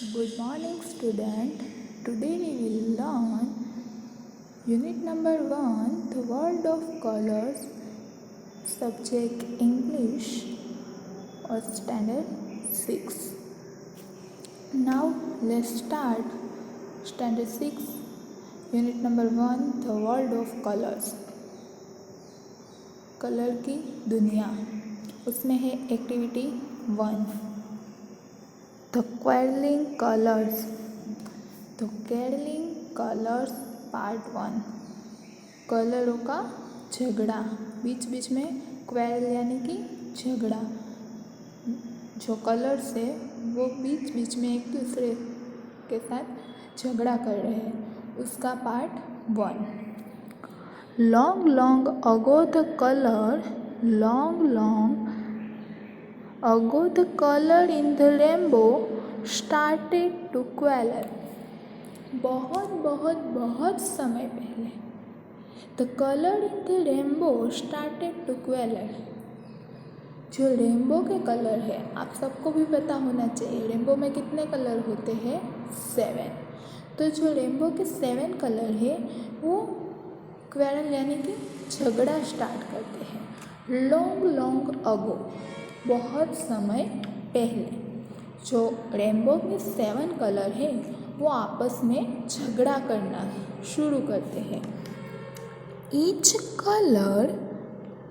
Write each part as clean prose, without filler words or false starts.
Good morning, student. Today we will learn unit number 1, the world of colors, subject English or standard 6. Now let's start standard 6, unit number 1, the world of colors. Colour की दुनिया, उसमें है activity 1, the quarrelling colours. तो quarrelling colours part 1, कलरों का झगड़ा। बीच बीच में quarrel यानी कि झगड़ा, जो कलर्स है वो बीच बीच में एक दूसरे के साथ झगड़ा कर रहे हैं, उसका part 1। Long long ago the colour, long long ago the colour in the rainbow started to quarrel. बहुत बहुत बहुत समय पहले the colour in the rainbow started to quarrel. जो रेनबो के कलर है, आप सबको भी पता होना चाहिए रेनबो में कितने कलर होते हैं, 7। तो जो रेनबो के 7 कलर है वो क्वारल यानी कि झगड़ा स्टार्ट करते हैं। लॉन्ग लॉन्ग अगो, बहुत समय पहले जो रेनबो के 7 कलर है वो आपस में झगड़ा करना शुरू करते हैं। Each colour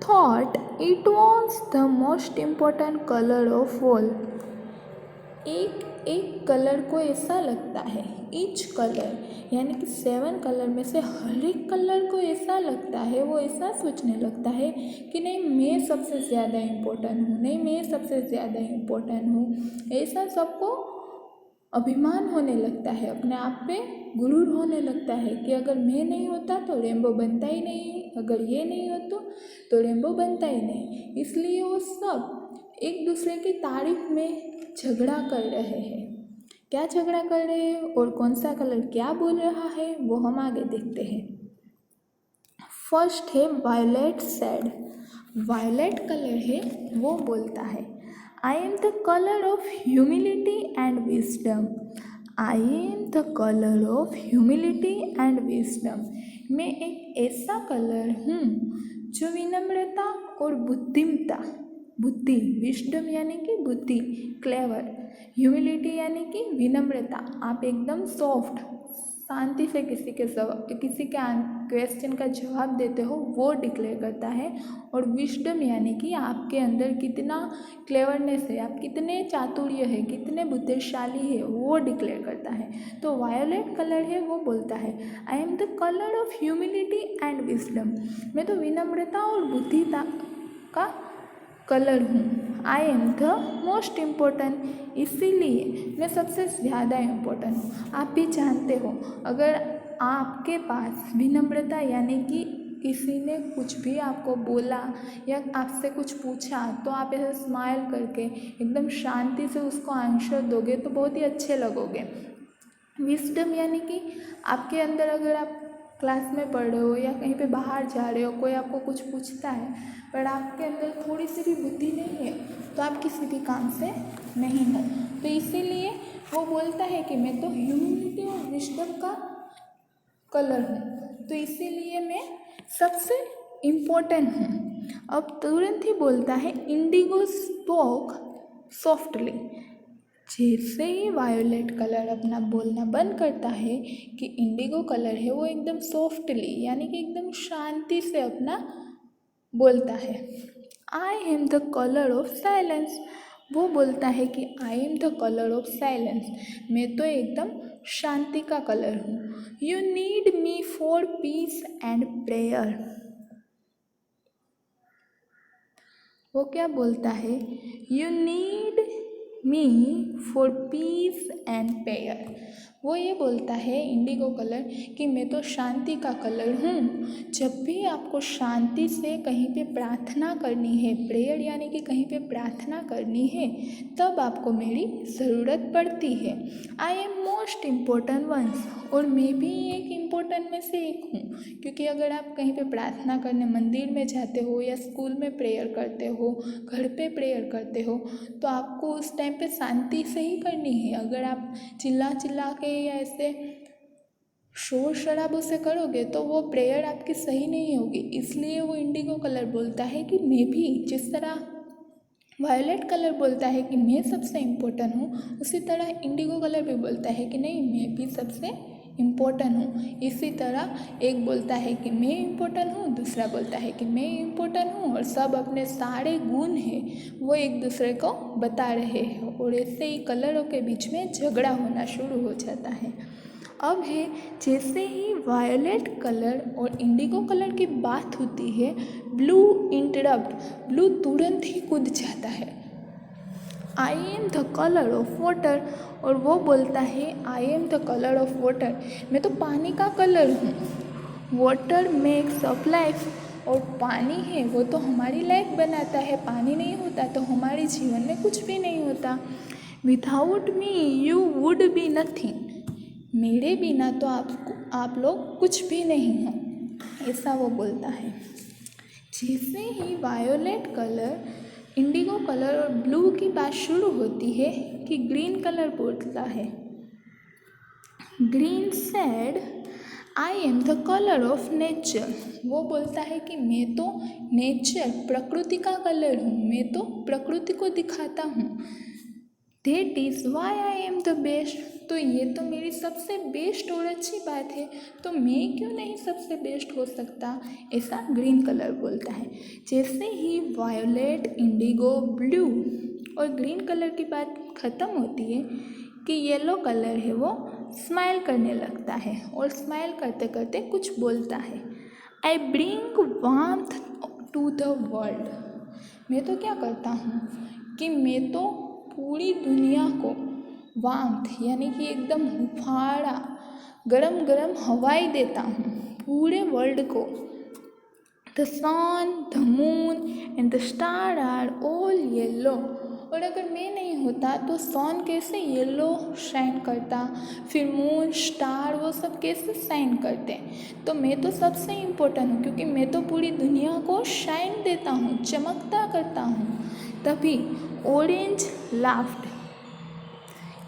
thought it was the most important colour of all. एक एक कलर को ऐसा लगता है, ईच कलर यानी कि 7 कलर में से हर एक कलर को ऐसा लगता है, वो ऐसा सोचने लगता है कि नहीं मैं सबसे ज़्यादा इम्पोर्टेंट हूँ, नहीं मैं सबसे ज़्यादा इम्पोर्टेंट हूँ। ऐसा सबको अभिमान होने लगता है, अपने आप पे गुरूर होने लगता है कि अगर मैं नहीं होता तो रेनबो बनता ही नहीं, अगर ये नहीं होता तो रेनबो बनता ही नहीं। इसलिए वो सब एक दूसरे की तारीफ में झगड़ा कर रहे हैं। क्या झगड़ा कर रहे हैं और कौन सा कलर क्या बोल रहा है वो हम आगे देखते हैं। फर्स्ट है वायलेट सैड। वायलेट कलर है वो बोलता है, I am the color of humility and wisdom. I am the color of humility and wisdom. मैं एक ऐसा कलर हूँ जो विनम्रता और बुद्धिमता, बुद्धि, विस्डम यानी कि बुद्धि, क्लेवर, ह्यूमिलिटी यानी कि विनम्रता, आप एकदम सॉफ्ट, शांति से किसी के क्वेश्चन का जवाब देते हो वो डिक्लेयर करता है। और विस्डम यानी कि आपके अंदर कितना क्लेवरनेस है, आप कितने चातुर्य है, कितने बुद्धिशाली है वो डिक्लेयर करता है। तो वायोलेट कलर है वो बोलता है, I am the colour of humility and wisdom. मैं तो विनम्रता और बुद्धिता का कलर हूँ। I am the most important, इसीलिए मैं सबसे ज़्यादा इम्पोर्टेंट हूँ। आप भी जानते हो, अगर आपके पास विनम्रता यानी कि किसी ने कुछ भी आपको बोला या आपसे कुछ पूछा तो आप ऐसे स्माइल करके एकदम शांति से उसको आंसर दोगे तो बहुत ही अच्छे लगोगे। विस्डम यानी कि आपके अंदर, अगर आप क्लास में पढ़ रहे हो या कहीं पे बाहर जा रहे हो, कोई आपको कुछ पूछता है पर आपके अंदर थोड़ी सी भी बुद्धि नहीं है तो आप किसी भी काम से नहीं हो। तो इसीलिए वो बोलता है कि मैं तो ह्यूमिलिटी और विस्डम का कलर हूँ, तो इसीलिए मैं सबसे इम्पोर्टेंट हूँ। अब तुरंत ही बोलता है, इंडिगो स्पोक सॉफ्टली। जैसे ही वायोलेट कलर अपना बोलना बंद करता है कि इंडिगो कलर है वो एकदम सॉफ्टली यानी कि एकदम शांति से अपना बोलता है, I am the colour of silence. वो बोलता है कि आई am the colour of silence, मैं तो एकदम शांति का कलर हूँ। You need me for piece and prayer. वो क्या बोलता है, you need me for piece and prayer. वो ये बोलता है इंडिगो कलर कि मैं तो शांति का कलर हूँ। जब भी आपको शांति से कहीं पे प्रार्थना करनी है, प्रेयर यानी कि कहीं पे प्रार्थना करनी है, तब आपको मेरी ज़रूरत पड़ती है। I am most important ones, और मैं भी एक इम्पोर्टेंट में से एक हूँ। क्योंकि अगर आप कहीं पे प्रार्थना करने मंदिर में जाते हो या स्कूल में प्रेयर करते हो, घर पे प्रेयर करते हो, तो आपको उस टाइम पे शांति से ही करनी है। अगर आप चिल्ला चिल्ला के या ऐसे शोर शराबों से करोगे तो वो प्रेयर आपकी सही नहीं होगी। इसलिए वो इंडिगो कलर बोलता है कि मैं भी, जिस तरह वायलेट कलर बोलता है कि मैं सबसे इम्पोर्टेंट हूँ, उसी तरह इंडिगो कलर भी बोलता है कि नहीं, मैं भी सबसे इम्पोर्टेंट हूँ। इसी तरह एक बोलता है कि मैं इम्पोर्टेंट हूँ, दूसरा बोलता है कि मैं इम्पोर्टेंट हूँ, और सब अपने सारे गुण हैं वो एक दूसरे को बता रहे हैं, और ऐसे ही कलरों के बीच में झगड़ा होना शुरू हो जाता है। अब है, जैसे ही वायलेट कलर और इंडिगो कलर की बात होती है, ब्लू इंटरप्ट, ब्लू तुरंत ही कूद जाता है। I am the colour of water, और वो बोलता है I am the colour of water, मैं तो पानी का कलर हूँ। वाटर मेक्स अप लाइफ, और पानी है वो तो हमारी लाइफ बनाता है, पानी नहीं होता तो हमारे जीवन में कुछ भी नहीं होता। Without me you would be nothing, मेरे बिना तो आप लोग कुछ भी नहीं हो, ऐसा वो बोलता है। जैसे ही वायोलेट कलर, इंडिगो कलर और ब्लू की बात शुरू होती है कि ग्रीन कलर बोलता है। Green said I am the colour of nature, वो बोलता है कि मैं तो नेचर, प्रकृति का कलर हूँ, मैं तो प्रकृति को दिखाता हूँ। That is why I am the best, तो ये तो मेरी सबसे बेस्ट और अच्छी बात है, तो मैं क्यों नहीं सबसे बेस्ट हो सकता, ऐसा ग्रीन कलर बोलता है। जैसे ही वायोलेट, इंडिगो, ब्लू और ग्रीन कलर की बात ख़त्म होती है कि येलो कलर है वो स्माइल करने लगता है, और स्माइल करते करते कुछ बोलता है। I bring warmth to the world, मैं तो क्या करता हूँ कि मैं तो पूरी दुनिया को वार्मथ यानी कि एकदम हुफाड़ा, गरम गरम हवाई देता हूँ पूरे वर्ल्ड को। The sun, the moon and the star are all yellow, और अगर मैं नहीं होता तो सन कैसे येलो शाइन करता, फिर मून, स्टार, वो सब कैसे शाइन करते। तो मैं तो सबसे इम्पोर्टेंट हूँ क्योंकि मैं तो पूरी दुनिया को शाइन देता हूँ, चमकता करता हूँ। तभी ऑरेंज लाफ्ड,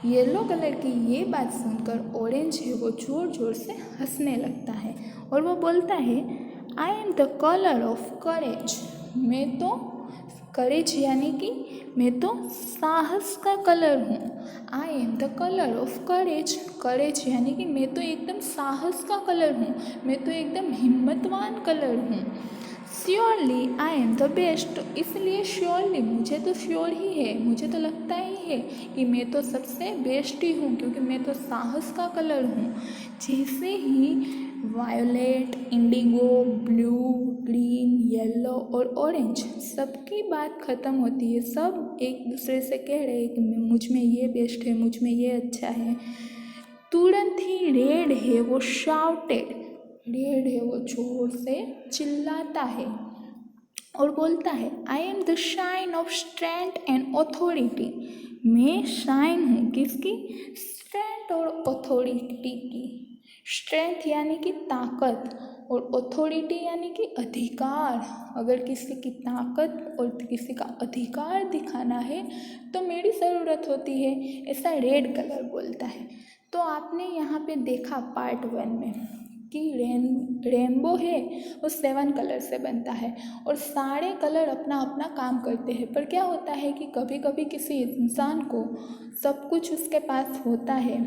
येलो कलर की ये बात सुनकर ऑरेंज है वो ज़ोर ज़ोर से हंसने लगता है, और वो बोलता है I am the colour of courage, मैं तो करेज यानी कि मैं तो साहस का कलर हूँ। I am the colour of courage, courage यानी कि मैं तो एकदम साहस का कलर हूँ, मैं तो एकदम हिम्मतवान कलर हूँ। Surely I am the best, इसलिए श्योरली, मुझे तो श्योर ही है, मुझे तो लगता ही है कि मैं तो सबसे बेस्ट ही हूँ क्योंकि मैं तो साहस का कलर हूँ। जैसे ही violet, indigo, blue, green, yellow और ऑरेंज सबकी बात ख़त्म होती है, सब एक दूसरे से कह रहे हैं कि मुझ में ये बेस्ट है, मुझ में ये अच्छा है, तुरंत ही रेड है वो शाउटेड, रेड है वो जोर से चिल्लाता है और बोलता है I am the shine of strength and authority, मैं शाइन हूँ किसकी, स्ट्रेंथ और ऑथोरिटी की। स्ट्रेंथ यानी कि ताकत, और ऑथोरिटी यानी कि अधिकार। अगर किसी की ताकत और किसी का अधिकार दिखाना है तो मेरी ज़रूरत होती है, ऐसा रेड कलर बोलता है। तो आपने यहाँ पे देखा पार्ट 1 में कि रेनबो है वो 7 कलर से बनता है और सारे कलर अपना अपना काम करते हैं। पर क्या होता है कि कभी कभी किसी इंसान को सब कुछ उसके पास होता है,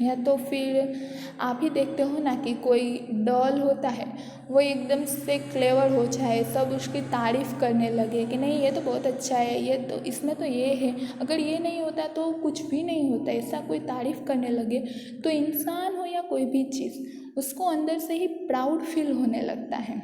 या तो फिर आप ही देखते हो ना कि कोई डॉल होता है वो एकदम से क्लेवर हो जाए, सब उसकी तारीफ़ करने लगे कि नहीं ये तो बहुत अच्छा है, ये तो इसमें तो ये है, अगर ये नहीं होता तो कुछ भी नहीं होता, ऐसा कोई तारीफ़ करने लगे तो इंसान हो या कोई भी चीज़ उसको अंदर से ही प्राउड फील होने लगता है,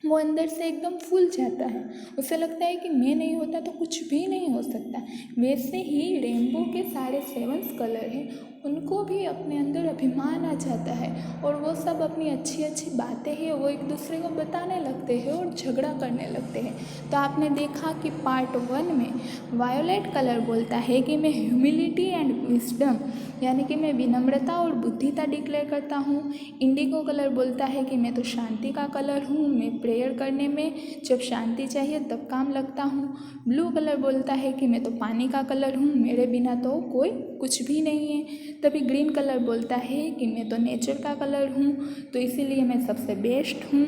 वो अंदर से एकदम फूल जाता है, उसे लगता है कि मैं नहीं होता तो कुछ भी नहीं हो सकता। वैसे ही रेनबो के सारे 7 कलर हैं उनको भी अपने अंदर अभिमान आ जाता है और वो सब अपनी अच्छी अच्छी बातें हैं वो एक दूसरे को बताने लगते हैं और झगड़ा करने लगते हैं। तो आपने देखा कि पार्ट 1 में वायोलेट कलर बोलता है कि मैं ह्यूमिलिटी एंड विजडम यानी कि मैं विनम्रता और बुद्धिता डिक्लेयर करता हूँ। इंडिगो कलर बोलता है कि मैं तो शांति का कलर हूँ, मैं प्रेयर करने में जब शांति चाहिए तब काम लगता हूँ। ब्लू कलर बोलता है कि मैं तो पानी का कलर हूँ, मेरे बिना तो कोई कुछ भी नहीं है। तभी ग्रीन कलर बोलता है कि मैं तो नेचर का कलर हूँ, तो इसीलिए मैं सबसे बेस्ट हूँ।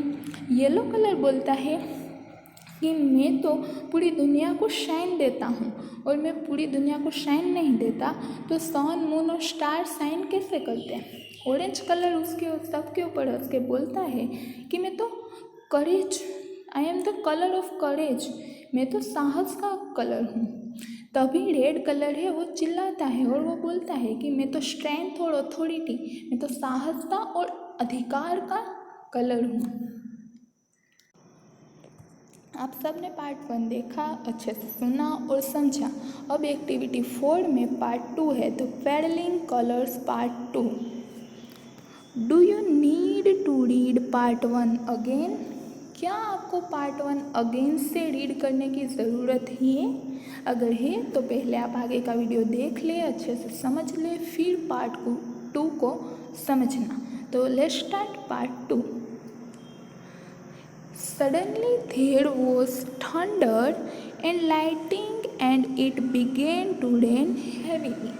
येलो कलर बोलता है कि मैं तो पूरी दुनिया को शाइन देता हूँ, और मैं पूरी दुनिया को शाइन नहीं देता तो सन मून और स्टार शाइन कैसे करते हैं। ऑरेंज कलर उसके सबके ऊपर हंस के बोलता है कि मैं तो courage, I am the colour of courage, मैं तो साहस का कलर हूँ। तभी रेड कलर है वो चिल्लाता है और वो बोलता है कि मैं तो स्ट्रेंथ और अथॉरिटी, मैं तो साहसता और अधिकार का कलर हूँ। आप सब ने पार्ट 1 देखा, अच्छे से सुना और समझा। अब एक्टिविटी 4 में पार्ट 2 है, तो paddling colours part 2। Do you need to read part 1 again? क्या आपको पार्ट 1 अगेन से रीड करने की ज़रूरत है? अगर है तो पहले आप आगे का वीडियो देख ले, अच्छे से समझ ले, फिर पार्ट 2 को समझना। तो let's start part 2। Suddenly there was thunder and lightning and it began to rain heavily.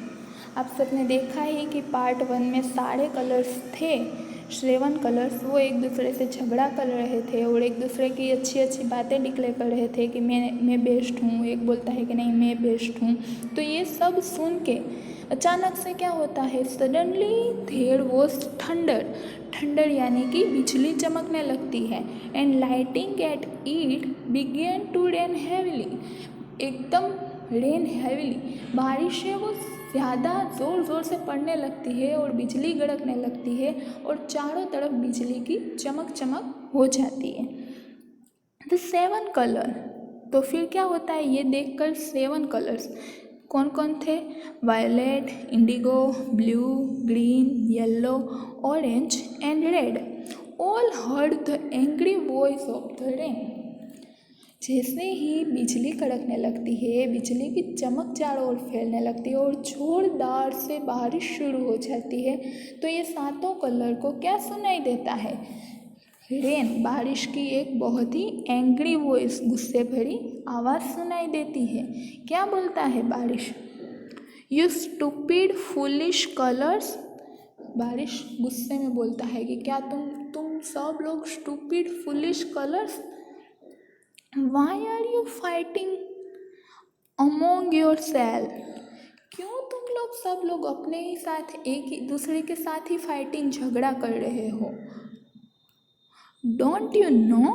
आप सबने देखा है कि पार्ट 1 में सारे कलर्स थे, 7 कलर्स, वो एक दूसरे से झगड़ा कर रहे थे और एक दूसरे की अच्छी अच्छी बातें डिक्लेयर कर रहे थे कि मैं बेस्ट हूँ, एक बोलता है कि नहीं मैं बेस्ट हूँ। तो ये सब सुन के अचानक से क्या होता है, suddenly there was thunder, thunder यानी कि बिजली चमकने लगती है, and lightning at it began to rain heavily, एकदम रेन हैवीली, बारिश है वो ज़्यादा ज़ोर ज़ोर से पड़ने लगती है और बिजली गड़कने लगती है और चारों तरफ बिजली की चमक चमक हो जाती है। द 7 कलर, तो फिर क्या होता है ये देखकर 7 कलर्स कौन कौन थे, violet, indigo, blue, green, yellow, orange and red, all heard the angry voice of the rain. जैसे ही बिजली कड़कने लगती है, बिजली की चमक चारों ओर फैलने लगती है और जोरदार से बारिश शुरू हो जाती है, तो ये सातों कलर को क्या सुनाई देता है, रेन, बारिश की एक बहुत ही एंग्री वॉइस, गुस्से भरी आवाज़ सुनाई देती है। क्या बोलता है बारिश, यू स्टूपिड फुलिश कलर्स, बारिश गुस्से में बोलता है कि क्या तुम सब लोग stupid foolish colours, why are you fighting among yourself, क्यों तुम लोग सब लोग अपने ही साथ एक ही दूसरे के साथ ही फाइटिंग झगड़ा कर रहे हो। Don't you know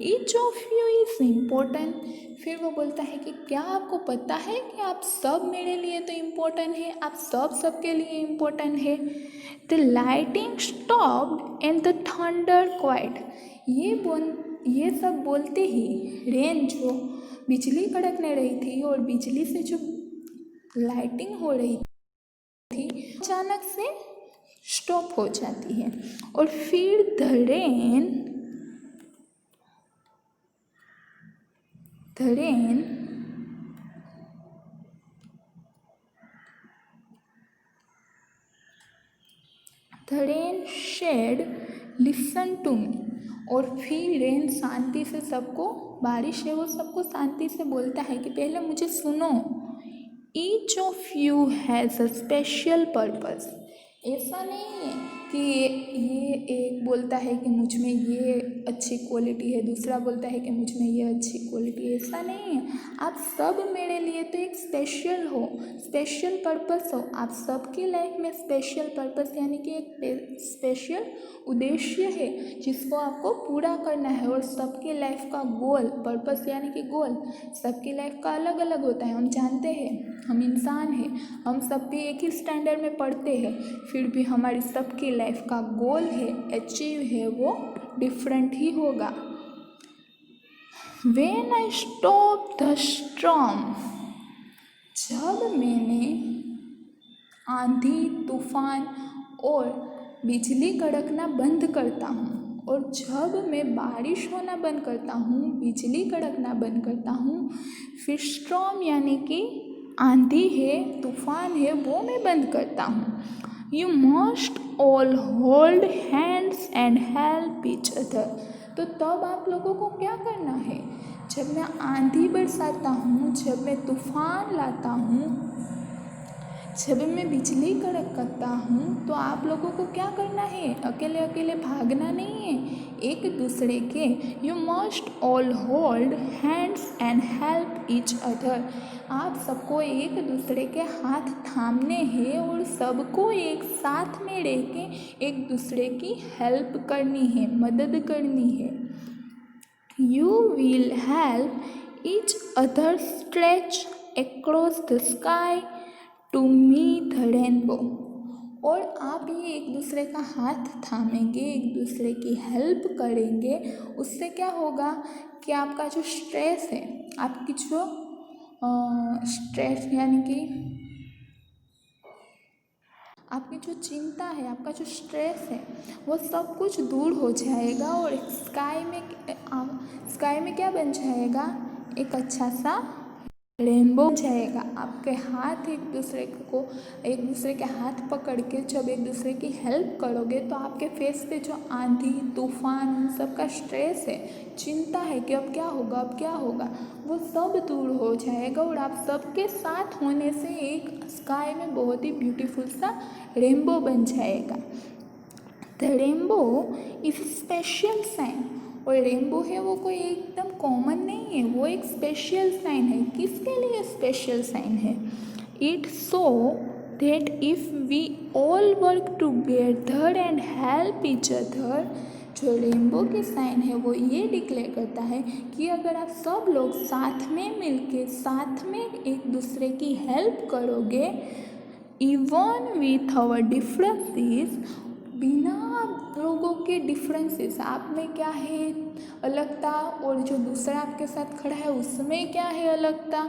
each of you is important, फिर वो बोलता है कि क्या आपको पता है कि आप सब मेरे लिए तो इम्पोर्टेंट है, आप सब सबके लिए इम्पोर्टेंट है। The lighting stopped and the thunder quite, ये सब बोलते ही रेन, जो बिजली कड़कने रही थी और बिजली से जो लाइटिंग हो रही थी, अचानक से स्टॉप हो जाती है और फिर the rain said listen to me, और फिर रेन शांति से सबको, बारिश है वो सबको शांति से बोलता है कि पहले मुझे सुनो। Each of you has a special purpose, ऐसा नहीं है कि ये एक बोलता है कि मुझ में ये अच्छी क्वालिटी है, दूसरा बोलता है कि मुझ में ये अच्छी क्वालिटी है, ऐसा नहीं है। आप सब मेरे लिए तो एक स्पेशल हो, स्पेशल पर्पस हो, आप सबकी लाइफ में स्पेशल पर्पस यानी कि एक स्पेशल उद्देश्य है जिसको आपको पूरा करना है, और सबकी लाइफ का गोल, पर्पस यानी कि गोल, सबकी लाइफ का अलग अलग होता है। हम जानते हैं, हम इंसान हैं, हम सब भी एक ही स्टैंडर्ड में पढ़ते हैं, फिर भी हमारी सबकी लाइफ का गोल है, अचीव है, वो डिफरेंट ही होगा। When I stopped the storm, जब मैंने आंधी तूफान और बिजली कड़कना बंद करता हूँ। और जब मैं बारिश होना बंद करता हूँ, बिजली कड़कना बंद करता हूँ, फिर स्टॉर्म यानी कि आंधी है, तूफान है, वो मैं बंद करता हूँ। You must all hold hands and help each other. तो तब आप लोगों को क्या करना है? जब मैं आंधी बरसाता हूँ, जब मैं तूफान लाता हूँ, जब मैं बिजली कड़कता हूँ, तो आप लोगों को क्या करना है? अकेले अकेले भागना नहीं है, एक दूसरे के you must all hold hands and help each other. आप सबको एक दूसरे के हाथ थामने हैं और सबको एक साथ में रह के एक दूसरे की हेल्प करनी है, मदद करनी है। You will help each other stretch across the sky to meet the rainbow. और आप ये एक दूसरे का हाथ थामेंगे, एक दूसरे की हेल्प करेंगे, उससे क्या होगा कि आपका जो स्ट्रेस है, आपकी जो स्ट्रेस यानी कि आपकी जो चिंता है, आपका जो स्ट्रेस है, वो सब कुछ दूर हो जाएगा और स्काई में क्या बन जाएगा? एक अच्छा सा रेनबो जाएगा। आपके हाथ एक दूसरे के हाथ पकड़ के जब एक दूसरे की हेल्प करोगे, तो आपके फेस पे जो आंधी तूफान उन सब का स्ट्रेस है, चिंता है कि अब क्या होगा, अब क्या होगा, वो सब दूर हो जाएगा और आप सबके साथ होने से एक स्काई में बहुत ही ब्यूटीफुल सा रेनबो बन जाएगा। The rainbow is special sign. और रेनबो है वो कोई एकदम कॉमन नहीं है, वो एक स्पेशल साइन है। किसके लिए स्पेशल साइन है? It so that if we all work together and help each other. जो रेनबो की साइन है वो ये डिक्लेयर करता है कि अगर आप सब लोग साथ में मिलके साथ में एक दूसरे की हेल्प करोगे, इवन विथ आवर डिफरेंसेस, बिना लोगों के डिफरेंसेस, आप में क्या है अलगता और जो दूसरा आपके साथ खड़ा है उसमें क्या है अलगता,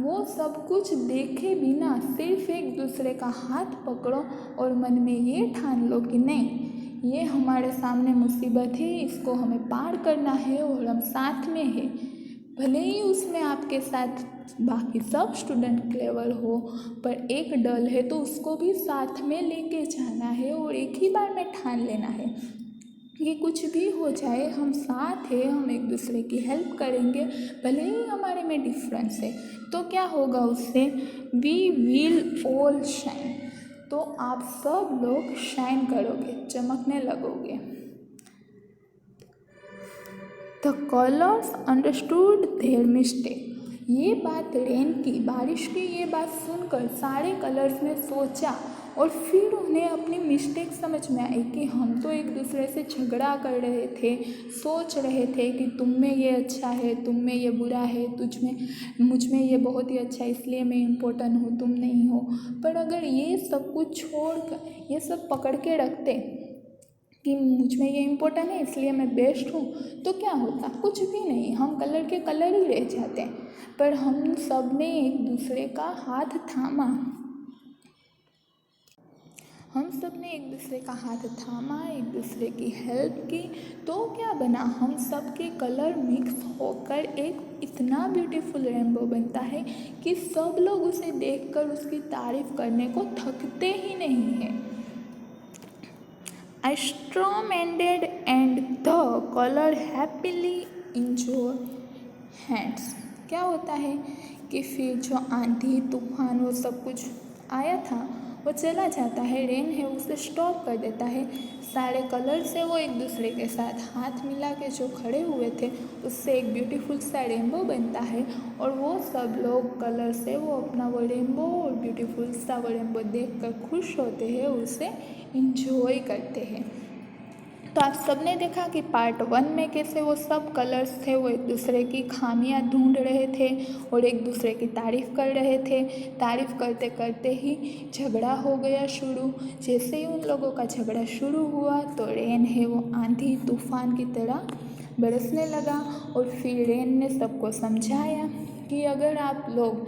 वो सब कुछ देखे बिना सिर्फ एक दूसरे का हाथ पकड़ो और मन में ये ठान लो कि नहीं, ये हमारे सामने मुसीबत है, इसको हमें पार करना है और हम साथ में हैं। भले ही उसमें आपके साथ बाकी सब स्टूडेंट क्लेवर हो, पर एक डल है तो उसको भी साथ में लेके जाना है और एक ही बार में ठान लेना है कि कुछ भी हो जाए हम साथ हैं, हम एक दूसरे की हेल्प करेंगे, भले ही हमारे में डिफरेंस है। तो क्या होगा उससे? We will all shine. तो आप सब लोग शाइन करोगे, चमकने लगोगे। The colours understood their mistake. ये बात रेन की, बारिश की ये बात सुनकर सारे कलर्स ने सोचा और फिर उन्हें अपनी मिस्टेक समझ में आई कि हम तो एक दूसरे से झगड़ा कर रहे थे, सोच रहे थे कि तुम में ये अच्छा है, तुम में ये बुरा है, मुझ में ये बहुत ही अच्छा है इसलिए मैं इम्पोर्टेंट हूँ, तुम नहीं हो। पर अगर ये सब कुछ छोड़कर ये सब पकड़ के रखते कि मुझ में ये इम्पोर्टेंट है इसलिए मैं बेस्ट हूँ, तो क्या होता? कुछ भी नहीं, हम कलर के कलर ही रह जाते हैं। पर हम सब ने एक दूसरे का हाथ थामा, हम सब ने एक दूसरे का हाथ थामा, एक दूसरे की हेल्प की, तो क्या बना? हम सब के कलर मिक्स होकर एक इतना ब्यूटीफुल रेनबो बनता है कि सब लोग उसे देखकर उसकी तारीफ करने को थकते ही नहीं हैं। A storm ended and the color happily in your hands। क्या होता है कि फिर जो आंधी तूफान वो सब कुछ आया था वो चला जाता है, रेन है उसे स्टॉप कर देता है, सारे कलर से वो एक दूसरे के साथ हाथ मिला के जो खड़े हुए थे उससे एक ब्यूटीफुल सा रेनबो बनता है और वो सब लोग कलर से वो अपना वो रेनबो और ब्यूटीफुल सा वो रेनबो देख कर खुश होते हैं, उसे इंजॉय करते हैं। तो आप सबने देखा कि पार्ट 1 में कैसे वो सब कलर्स थे वो एक दूसरे की खामियां ढूंढ रहे थे और एक दूसरे की तारीफ़ कर रहे थे। तारीफ़ करते करते ही झगड़ा हो गया शुरू। जैसे ही उन लोगों का झगड़ा शुरू हुआ तो रेन है वो आंधी तूफान की तरह बरसने लगा और फिर रेन ने सबको समझाया कि अगर आप लोग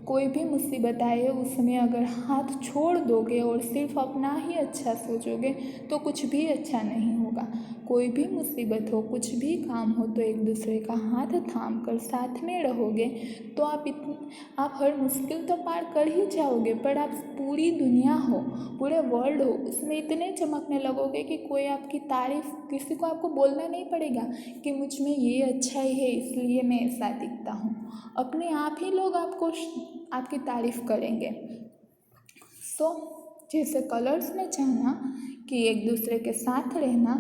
कोई भी मुसीबत आए उसमें अगर हाथ छोड़ दोगे और सिर्फ अपना ही अच्छा सोचोगे तो कुछ भी अच्छा नहीं होगा। कोई भी मुसीबत हो, कुछ भी काम हो तो एक दूसरे का हाथ थाम कर साथ में रहोगे तो आप हर मुश्किल तो पार कर ही जाओगे, पर आप पूरी दुनिया हो, पूरे वर्ल्ड हो, उसमें इतने चमकने लगोगे कि कोई आपकी तारीफ, किसी को आपको बोलना नहीं पड़ेगा कि मुझ में ये अच्छाई है इसलिए मैं ऐसा दिखता हूँ। अपने आप ही लोग आपकी तारीफ करेंगे। जैसे कलर्स ने जाना कि एक दूसरे के साथ रहना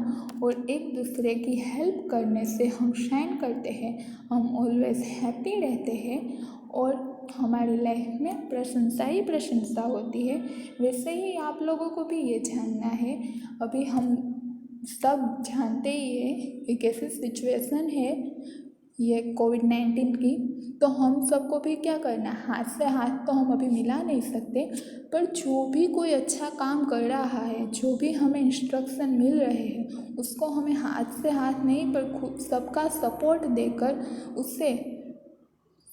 और एक दूसरे की हेल्प करने से हम शाइन करते हैं, हम ऑलवेज हैप्पी रहते हैं और हमारी लाइफ में प्रशंसा ही प्रशंसा होती है, वैसे ही आप लोगों को भी ये जानना है। अभी हम सब जानते ही है एक ऐसी सिचुएशन है ये कोविड-19 की, तो हम सबको भी क्या करना है, हाथ से हाथ तो हम अभी मिला नहीं सकते, पर जो भी कोई अच्छा काम कर रहा है, जो भी हमें इंस्ट्रक्शन मिल रहे हैं उसको हमें हाथ से हाथ नहीं पर खुद सबका सपोर्ट देकर उससे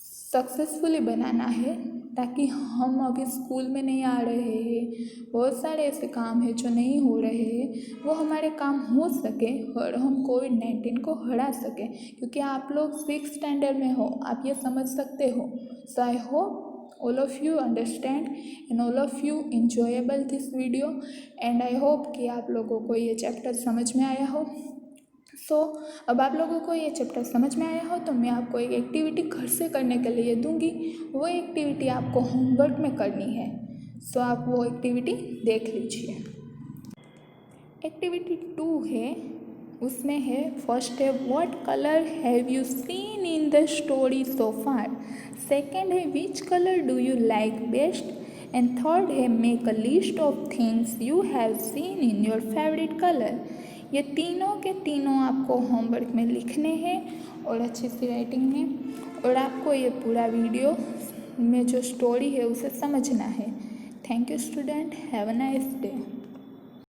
सक्सेसफुली बनाना है, ताकि हम अभी स्कूल में नहीं आ रहे हैं, बहुत सारे ऐसे काम हैं जो नहीं हो रहे हैं, वो हमारे काम हो सके और हम कोविड-19 को हरा सकें, क्योंकि आप लोग 6th स्टैंडर्ड में हो, आप ये समझ सकते हो। So I hope all of you understand and all of you enjoyable this video and I hope कि आप लोगों को ये चैप्टर समझ में आया हो। अब आप लोगों को ये चैप्टर समझ में आया हो तो मैं आपको एक एक्टिविटी घर से करने के लिए दूंगी, वो एक्टिविटी आपको होमवर्क में करनी है। आप वो एक्टिविटी देख लीजिए। एक्टिविटी 2 है, उसमें है फर्स्ट है what colour have you seen in the story so far, second है which colour do you like best and third है make a list of things you have seen in your favourite colour. ये तीनों के तीनों आपको homework में लिखने हैं और अच्छी सी राइटिंग में, और आपको ये पूरा वीडियो में जो स्टोरी है उसे समझना है। Thank you student, have a nice day.